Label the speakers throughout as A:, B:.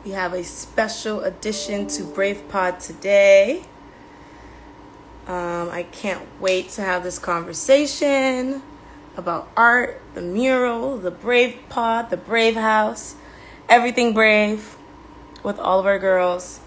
A: We have a special addition to Brave Pod today. I can't wait to have this conversation about art, the mural, the Brave Pod, the Brave House, everything Brave with all of our girls.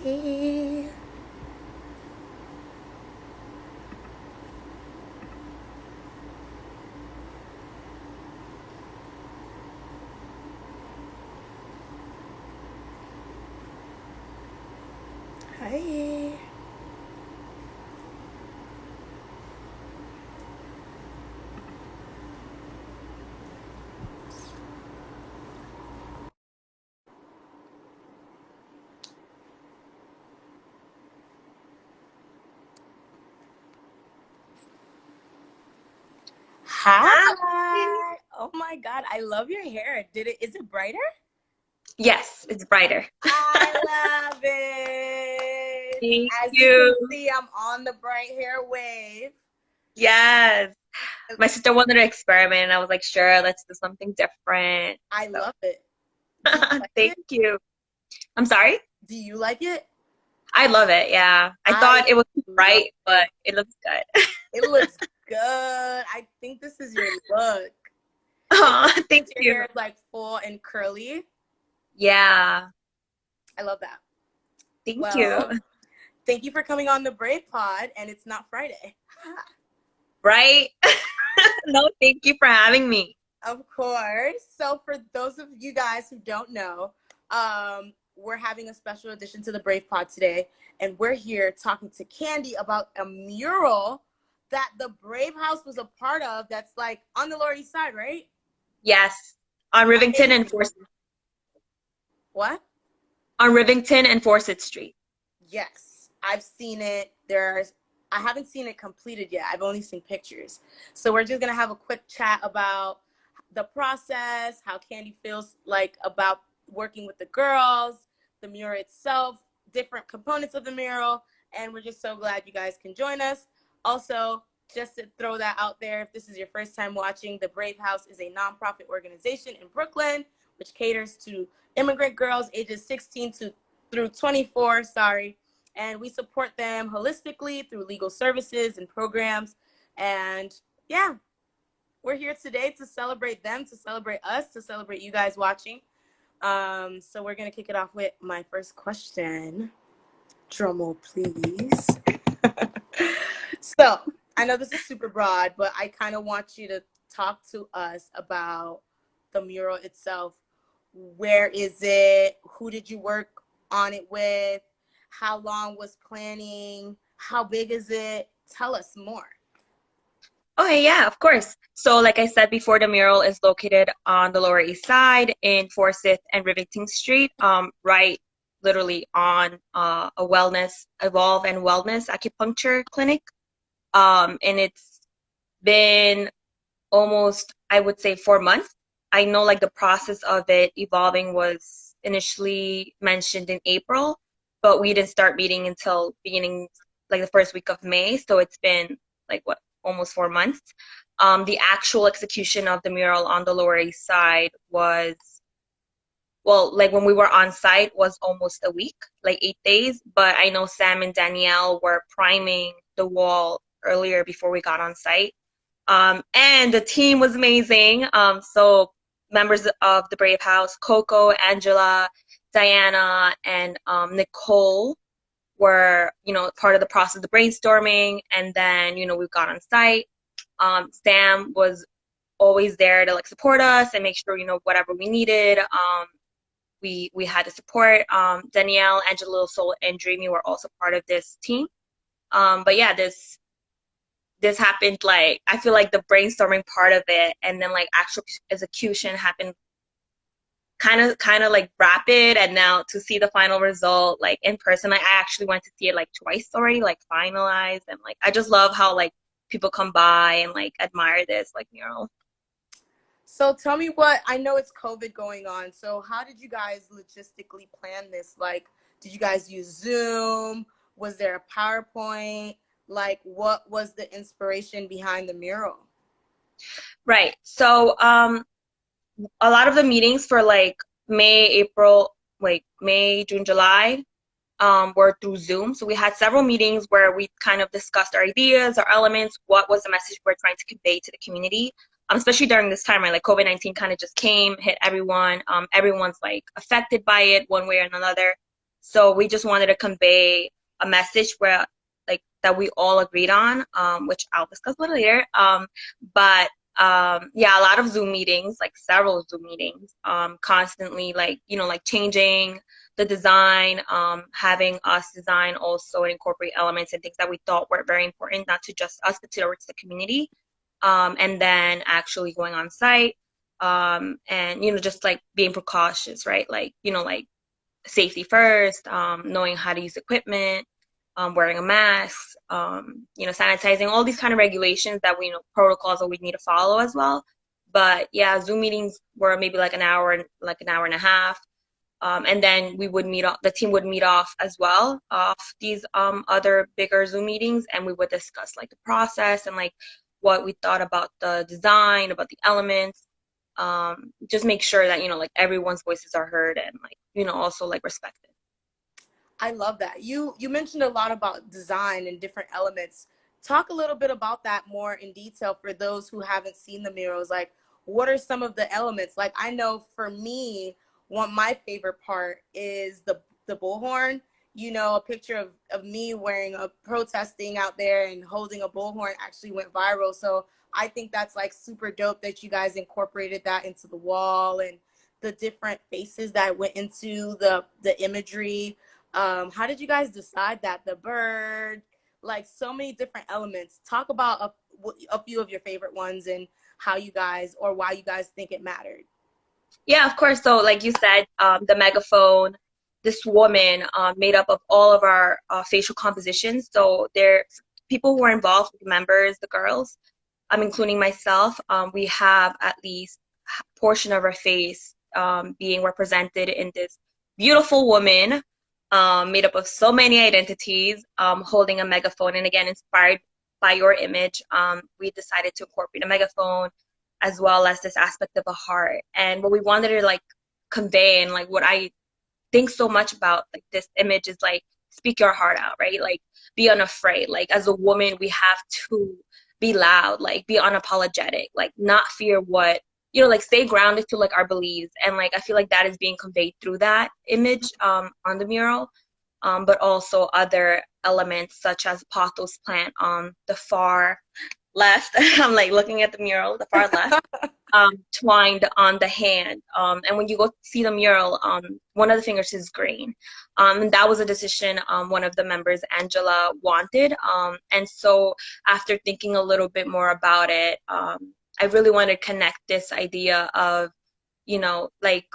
A: Hi. Hi.
B: Hi.
A: Hi. Oh my God, I love your hair. Is it brighter?
B: Yes, it's brighter.
A: I love it.
B: Thank
A: As you can
B: you.
A: see, I'm on the bright hair wave.
B: Yes. My sister wanted to experiment, and I was like, sure, let's do something different.
A: I
B: So,
A: love it. Do you like
B: thank
A: it?
B: you. I'm sorry?
A: Do you like it?
B: I love it. Yeah. I
A: I
B: thought it was too
A: love
B: bright, but
A: it.
B: it looks good.
A: It looks good. I think this is your look.
B: Oh,
A: Especially
B: thank
A: since your
B: you.
A: hair is like full and curly.
B: Yeah.
A: I love that.
B: Thank you.
A: Well, thank you for coming on the Brave Pod, and it's not Friday.
B: Right? No, thank you for having me.
A: Of course. So, for those of you guys who don't know, we're having a special edition to the Brave Pod today, and we're here talking to Candi about a mural that the Brave House was a part of. That's like on the Lower East Side, right?
B: Yes. On Rivington and
A: Amazing.
B: Forsyth.
A: What?
B: On Rivington and Forsyth Street.
A: Yes, I've seen it. I haven't seen it completed yet. I've only seen pictures. So we're just gonna have a quick chat about the process, how Candi feels like about working with the girls, the mural itself, different components of the mural, and we're just so glad you guys can join us. Also, just to throw that out there, if this is your first time watching, the Brave House is a nonprofit organization in Brooklyn which caters to immigrant girls ages 16 to through 24, sorry, and we support them holistically through legal services and programs. And yeah, we're here today to celebrate them, to celebrate us, to celebrate you guys watching. So we're gonna kick it off with my first question. Drumroll, please. So I know this is super broad, but I kind of want you to talk to us about the mural itself. Where is it? Who did you work on it with? How long was planning? How big is it? Tell us more.
B: Okay, yeah, of course. So, like I said before, the mural is located on the Lower East Side in Forsyth and Rivington Street, right literally on a wellness, Evolve and Wellness acupuncture clinic. And it's been almost, I would say, 4 months. I know like the process of it evolving was initially mentioned in April, but we didn't start meeting until beginning like the first week of May. So it's been like what, almost 4 months. The actual execution of the mural on the Lower East Side was, well, like when we were on site was almost a week, like 8 days. But I know Sam and Danielle were priming the wall earlier before we got on site. And the team was amazing. So members of the Brave House, Coco, Angela, Diana, and Nicole were, part of the process of the brainstorming. And then, we got on site. Sam was always there to like support us and make sure, whatever we needed. We had to support. Danielle, Angela, Soul, and Dreamy were also part of this team. But yeah, this happened like I feel like the brainstorming part of it and then like actual execution happened kind of like rapid, and now to see the final result like in person, like I actually went to see it like twice already, like finalized, and like I just love how like people come by and like admire this like mural.
A: So tell me what, I know it's COVID going on. So how did you guys logistically plan this? Like, did you guys use Zoom? Was there a PowerPoint? like what was the inspiration behind the mural?
B: Right. So a lot of the meetings for like May, June, July, were through Zoom. So we had several meetings where we kind of discussed our ideas, our elements, what was the message we're trying to convey to the community. Especially during this time, right? Like COVID-19 kind of just came, hit everyone. Everyone's like affected by it one way or another. So we just wanted to convey a message where like that we all agreed on, which I'll discuss a little later. But yeah, a lot of Zoom meetings, like several Zoom meetings, constantly like, like changing the design, having us design also incorporate elements and things that we thought were very important, not to just us, but to the community. And then actually going on site, and, just like being precautious, right? Like, like safety first, knowing how to use equipment, wearing a mask, sanitizing, all these kind of regulations that we know protocols that we need to follow as well. But yeah, Zoom meetings were maybe like an hour and a half. And then we would the team would meet off as well off these other bigger Zoom meetings, and we would discuss like the process and like what we thought about the design, about the elements, just make sure that, like everyone's voices are heard and like, also like respected.
A: I love that. You mentioned a lot about design and different elements. Talk a little bit about that more in detail for those who haven't seen the murals. Like, what are some of the elements? Like, I know for me, my favorite part is the bullhorn. A picture of me wearing a protesting out there and holding a bullhorn actually went viral. So I think that's like super dope that you guys incorporated that into the wall and the different faces that went into the imagery. How did you guys decide that? The bird, like so many different elements. Talk about a few of your favorite ones and how you guys or why you guys think it mattered.
B: Yeah, of course. So like you said, the megaphone, this woman, made up of all of our facial compositions. So there's people who are involved, members, the girls, including myself. We have at least a portion of our face being represented in this beautiful woman, made up of so many identities, holding a megaphone. And again, inspired by your image, we decided to incorporate a megaphone as well as this aspect of a heart. And what we wanted to like convey, and like what I think so much about like this image, is like speak your heart out, right? Like be unafraid. Like as a woman, we have to be loud, like be unapologetic, like not fear what, like stay grounded to like our beliefs. And like I feel like that is being conveyed through that image on the mural. But also other elements such as pothos plant on the far left. I'm like looking at the mural, the far left, twined on the hand. And when you go see the mural, one of the fingers is green. And that was a decision one of the members, Angela, wanted. And so after thinking a little bit more about it, I really wanted to connect this idea of, like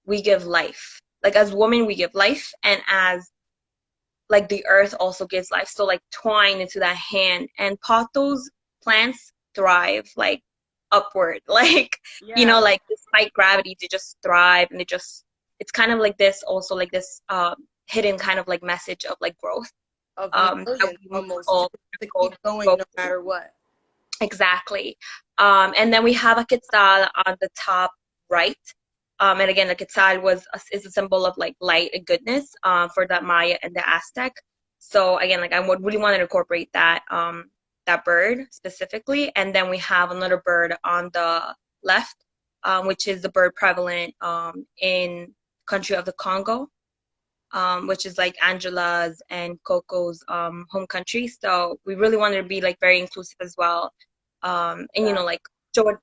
B: we give life. Like as women, we give life, and as like the earth also gives life. So like twine into that hand, and pothos plants thrive like upward, like
A: Yeah,
B: like despite gravity, they just thrive, and it's kind of like this also like this hidden kind of like message of like growth,
A: of
B: that
A: resilience
B: we
A: almost
B: all
A: to
B: go,
A: keep going
B: go
A: no
B: through.
A: matter what.
B: Exactly. And then we have a quetzal on the top right. And again, the quetzal is a symbol of like light and goodness, for the Maya and the Aztec. So again, like I would really want to incorporate that bird specifically. And then we have another bird on the left, which is the bird prevalent in country of the Congo, which is like Angela's and Coco's home country. So we really wanted to be like very inclusive as well, and
A: Yeah,
B: like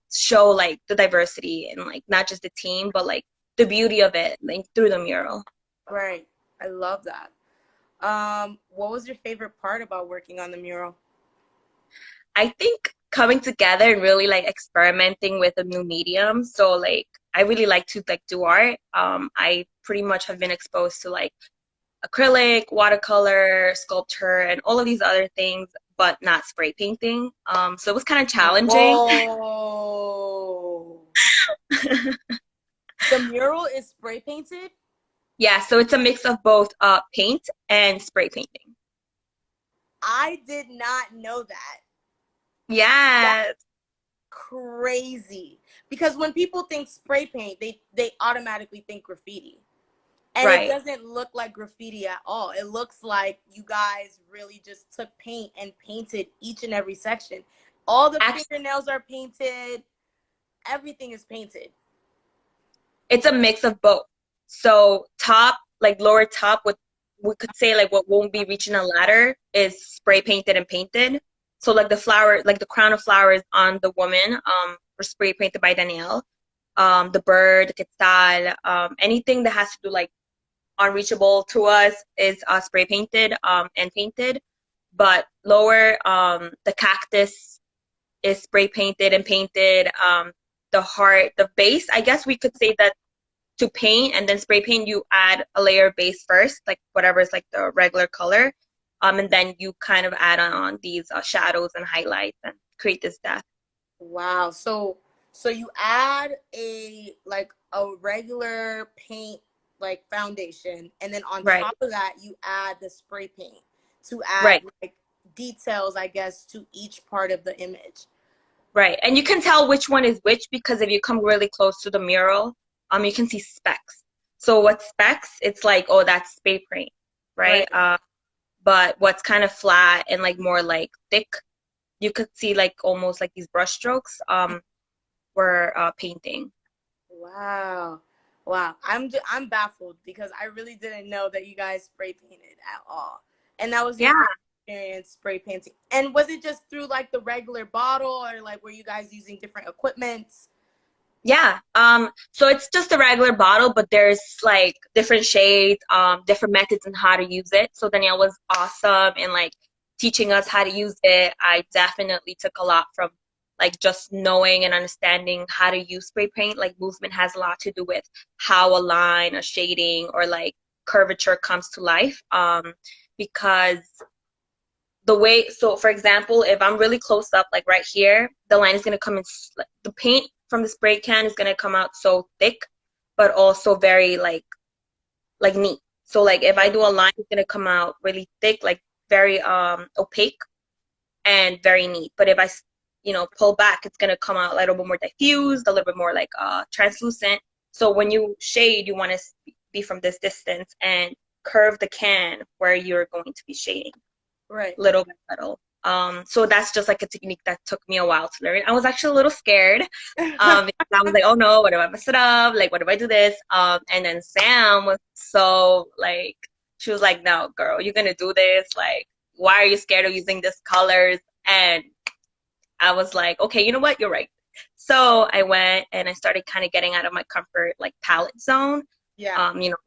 B: show like the diversity and like not just the team, but like the beauty of it like through the mural.
A: right. I love that. What was your favorite part about working on the mural?
B: I think coming together and really like experimenting with a new medium. So like I really like to like do art. I pretty much have been exposed to like acrylic, watercolor, sculpture, and all of these other things, but not spray painting. So it was kind of challenging.
A: Whoa. The mural is spray painted?
B: Yeah, so it's a mix of both paint and spray painting.
A: I did not know that. That's
B: Yes.
A: crazy. Because when people think spray paint, they automatically think graffiti. And it
B: Right.
A: doesn't look like graffiti at all. It looks like you guys really just took paint and painted each and every section. All the
B: Actually,
A: fingernails are painted. Everything is painted.
B: it's a mix of both. So top, like lower top, what we could say like what won't be reaching a ladder is spray painted and painted. So like the flower, like the crown of flowers on the woman, were spray painted by Danielle. The bird, the quetzal, anything that has to do like unreachable to us is spray painted and painted. But lower, the cactus is spray painted and painted. The heart, the base, I guess we could say that to paint and then spray paint, you add a layer of base first, like whatever is like the regular color. And then you kind of add on these shadows and highlights and create this depth.
A: Wow. So you add a regular paint like foundation, and then on
B: Right,
A: top of that you add the spray paint to add
B: right,
A: like details, I guess, to each part of the image.
B: right. And you can tell which one is which because if you come really close to the mural, you can see specks. So what specks, it's like, oh, that's spray paint, right?
A: Right.
B: But what's kind of flat and like more like thick, you could see like almost like these brush strokes were painting.
A: Wow. Wow. I'm baffled because I really didn't know that you guys spray painted at all. And that was your
B: Yeah.
A: first experience spray painting. And was it just through like the regular bottle, or like were you guys using different equipments?
B: Yeah. So it's just a regular bottle, but there's like different shades, different methods on how to use it. So Danielle was awesome in like teaching us how to use it. I definitely took a lot from like just knowing and understanding how to use spray paint. Like movement has a lot to do with how a line, a shading, or like curvature comes to life. Because the way, so for example, if I'm really close up, like right here, the line is going to come in, the paint from the spray can is going to come out so thick, but also very like neat. So like if I do a line, it's going to come out really thick, like very opaque and very neat. But if I, pull back, it's going to come out a little bit more diffused, a little bit more like translucent. So when you shade, you want to be from this distance and curve the can where you're going to be shading
A: Right.
B: little by little. So that's just like a technique that took me a while to learn. I was actually a little scared. Because I was like, oh no, what if I mess it up? Like, what if I do this? And then Sam was so like, she was like, no, girl, you're gonna do this. Like, why are you scared of using these colors? And I was like, okay, you know what? You're right. So I went and I started kind of getting out of my comfort like palette zone.
A: Yeah.
B: You know,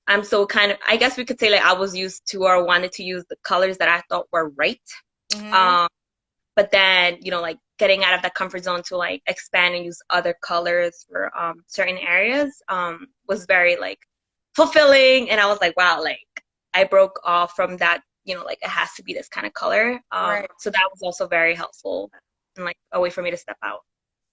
B: I'm so kind of, I guess we could say like I was used to or wanted to use the colors that I thought were right.
A: Hmm.
B: Um, but then, like getting out of that comfort zone to like expand and use other colors for certain areas was very like fulfilling. And I was like, wow, like I broke off from that, like it has to be this kind of color.
A: Right.
B: So that was also very helpful and like a way for me to step out.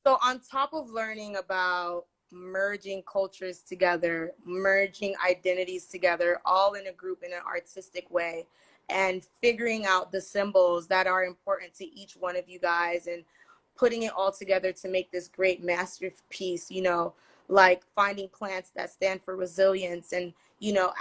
A: So on top of learning about merging cultures together, merging identities together, all in a group in an artistic way, and figuring out the symbols that are important to each one of you guys and putting it all together to make this great masterpiece, like finding plants that stand for resilience and,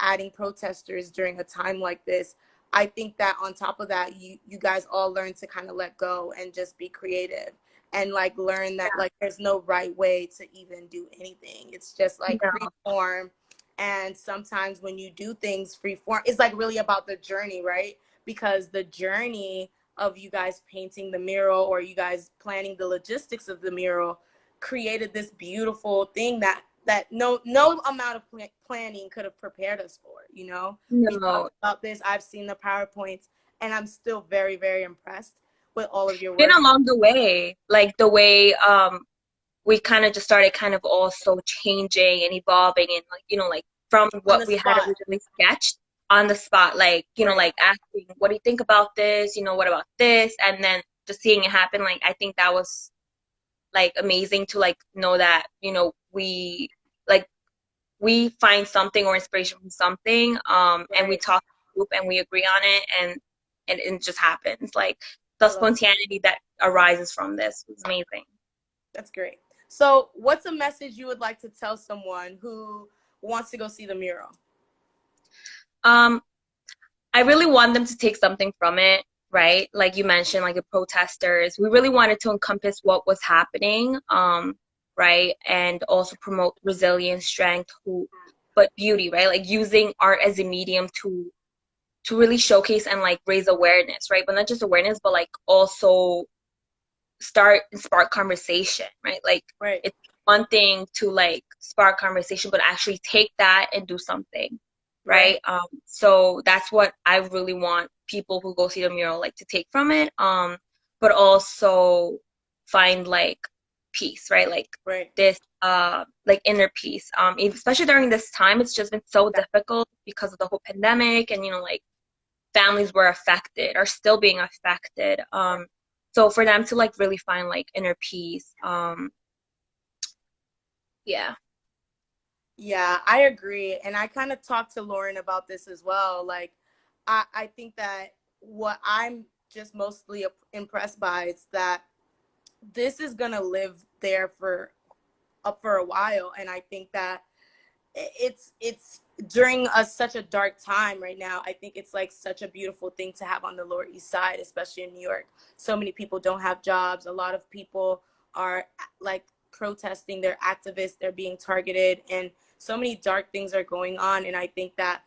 A: adding protesters during a time like this. I think that on top of that, you guys all learn to kind of let go and just be creative and like learn that like there's no right way to even do anything. It's just like free
B: No,
A: form. And sometimes when you do things free form, it's like really about the journey, right? Because the journey of you guys painting the mural or you guys planning the logistics of the mural created this beautiful thing that no amount of planning could have prepared us for. We
B: no.
A: talked about this. I've seen the PowerPoints, and I'm still very, very impressed with all of your
B: Been
A: work.
B: along the way, like the way we kind of just started kind of also changing and evolving and like like from
A: On
B: what
A: the
B: we had
A: spot.
B: originally sketched on the spot, like
A: Right.
B: like asking what do you think about this, what about this, and then just seeing it happen. Like I think that was like amazing to like know that we like we find something or inspiration from something and we
A: Right.
B: talk as a group and we agree on it, and and it just happens. Like the
A: I love
B: spontaneity that arises from this was amazing.
A: that's great. So, what's a message you would like to tell someone who wants to go see the mural?
B: Um, I really want them to take something from it, right? Like you mentioned, like the protesters, we really wanted to encompass what was happening, right? And also promote resilience, strength, but beauty, right? Like using art as a medium to really showcase and like raise awareness, right? But not just awareness, but like also start and spark conversation, right? Like
A: Right,
B: it's one thing to like spark conversation, but actually take that and do something,
A: right,
B: right? So that's what I really want people who go see the mural like to take from it. But also find like peace, right? Like
A: right.
B: this like inner peace. Especially during this time, it's just been so difficult because of the whole pandemic and like families were affected, are still being affected. So for them to like really find like inner peace, yeah.
A: Yeah, I agree. And I kind of talked to Lauren about this as well. Like, I think that what I'm just mostly impressed by is that this is going to live there for a while. And I think that it's during such a dark time right now. I think it's like such a beautiful thing to have on the Lower East Side, especially in New York. So many people don't have jobs. A lot of people are like protesting, they're activists, they're being targeted, and so many dark things are going on. And I think that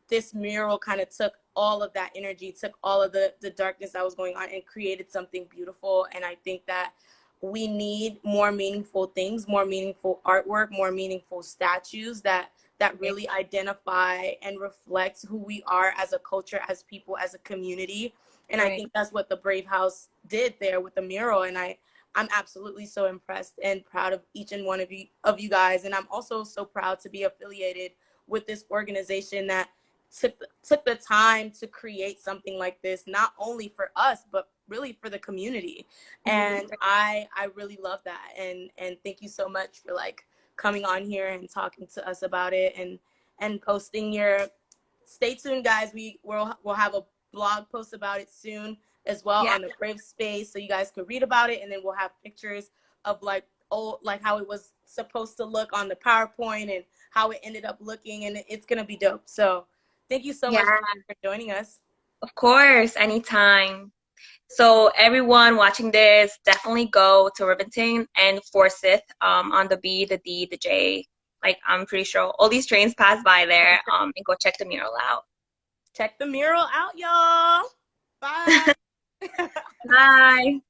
A: this mural kind of took all of that energy, took all of the darkness that was going on, and created something beautiful. And I think that we need more meaningful things, more meaningful artwork, more meaningful statues that really identify and reflect who we are as a culture, as people, as a community. And I
B: Right.
A: think that's what the Brave House did there with the mural. And I'm absolutely so impressed and proud of each and one of you guys. And I'm also so proud to be affiliated with this organization that took the time to create something like this, not only for us, but really for the community. And I really love that. And thank you so much for like coming on here and talking to us about it, and posting your, stay tuned guys, we'll have a blog post about it soon as well
B: Yeah.
A: on the Brave space, so you guys can read about it, and then we'll have pictures of like old, like how it was supposed to look on the PowerPoint and how it ended up looking, and it's gonna be dope. So thank you so much
B: Yeah,
A: for joining us.
B: of course, anytime. So everyone watching this, definitely go to Rivington and Forsyth, on the B, the D, the J. Like I'm pretty sure all these trains pass by there. And go check the mural out.
A: Check the mural out, y'all. Bye.
B: Bye.